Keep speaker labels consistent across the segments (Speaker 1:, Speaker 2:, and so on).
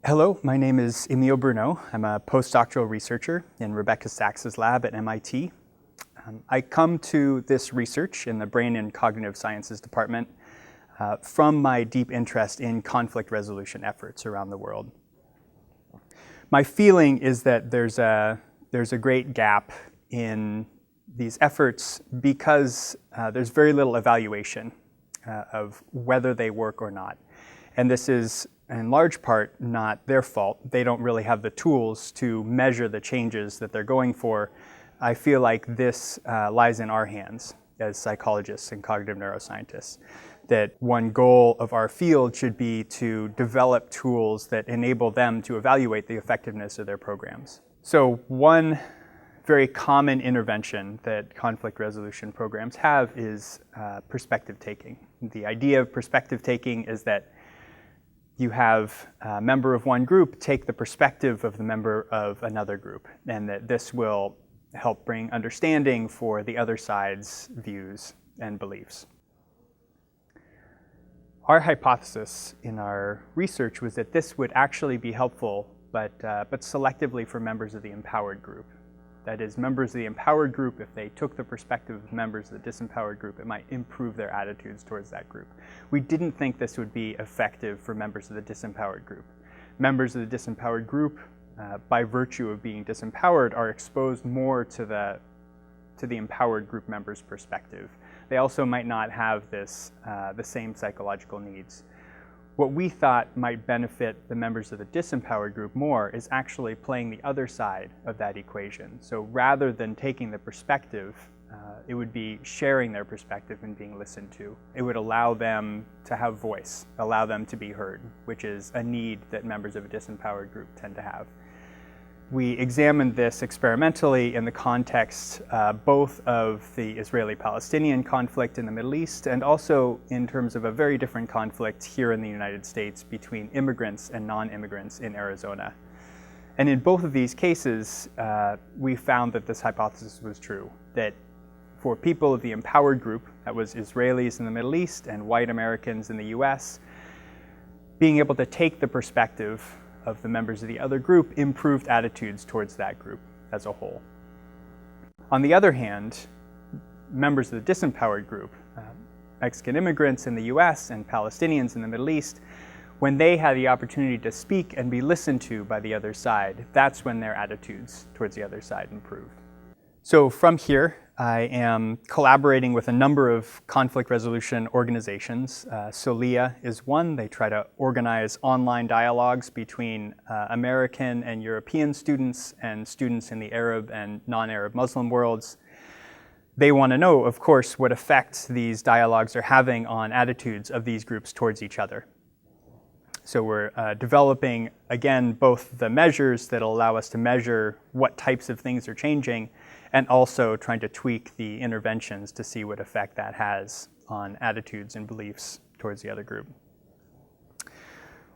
Speaker 1: Hello, my name is Emile Bruneau. I'm a postdoctoral researcher in Rebecca Saxe's lab at MIT. I come to this research in the Brain and Cognitive Sciences department from my deep interest in conflict resolution efforts around the world. My feeling is that there's a great gap in these efforts because there's very little evaluation of whether they work or not. And this is in large part not their fault. They don't really have the tools to measure the changes that they're going for. I feel like this lies in our hands as psychologists and cognitive neuroscientists, that one goal of our field should be to develop tools that enable them to evaluate the effectiveness of their programs. So one very common intervention that conflict resolution programs have is perspective taking. The idea of perspective taking is that you have a member of one group take the perspective of the member of another group, and that this will help bring understanding for the other side's views and beliefs. Our hypothesis in our research was that this would actually be helpful, but selectively for members of the empowered group. That is, members of the empowered group, if they took the perspective of members of the disempowered group, it might improve their attitudes towards that group. We didn't think this would be effective for members of the disempowered group. Members of the disempowered group, by virtue of being disempowered, are exposed more to the empowered group members' perspective. They also might not have the same psychological needs. What we thought might benefit the members of the disempowered group more is actually playing the other side of that equation. So rather than taking the perspective, it would be sharing their perspective and being listened to. It would allow them to have voice, allow them to be heard, which is a need that members of a disempowered group tend to have. We examined this experimentally in the context both of the Israeli-Palestinian conflict in the Middle East and also in terms of a very different conflict here in the United States between immigrants and non-immigrants in Arizona. And in both of these cases, we found that this hypothesis was true, that for people of the empowered group, that was Israelis in the Middle East and white Americans in the US, being able to take the perspective of the members of the other group improved attitudes towards that group as a whole. On the other hand, members of the disempowered group, Mexican immigrants in the US and Palestinians in the Middle East, when they had the opportunity to speak and be listened to by the other side, that's when their attitudes towards the other side improved. So from here, I am collaborating with a number of conflict resolution organizations. SOLIA is one. They try to organize online dialogues between American and European students and students in the Arab and non-Arab Muslim worlds. They want to know, of course, what effect these dialogues are having on attitudes of these groups towards each other. So we're developing, again, both the measures that allow us to measure what types of things are changing, and also trying to tweak the interventions to see what effect that has on attitudes and beliefs towards the other group.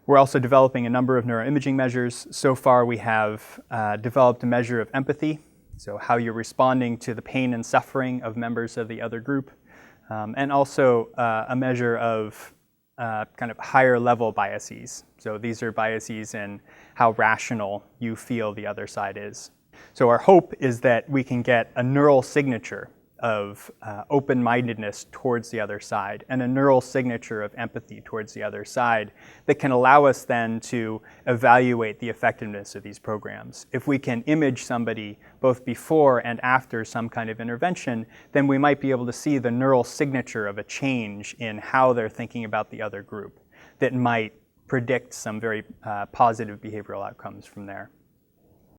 Speaker 1: We're also developing a number of neuroimaging measures. So far we have developed a measure of empathy, so how you're responding to the pain and suffering of members of the other group, and also a measure of kind of higher level biases. So these are biases in how rational you feel the other side is. So our hope is that we can get a neural signature of open-mindedness towards the other side and a neural signature of empathy towards the other side that can allow us then to evaluate the effectiveness of these programs. If we can image somebody both before and after some kind of intervention, then we might be able to see the neural signature of a change in how they're thinking about the other group that might predict some very positive behavioral outcomes from there.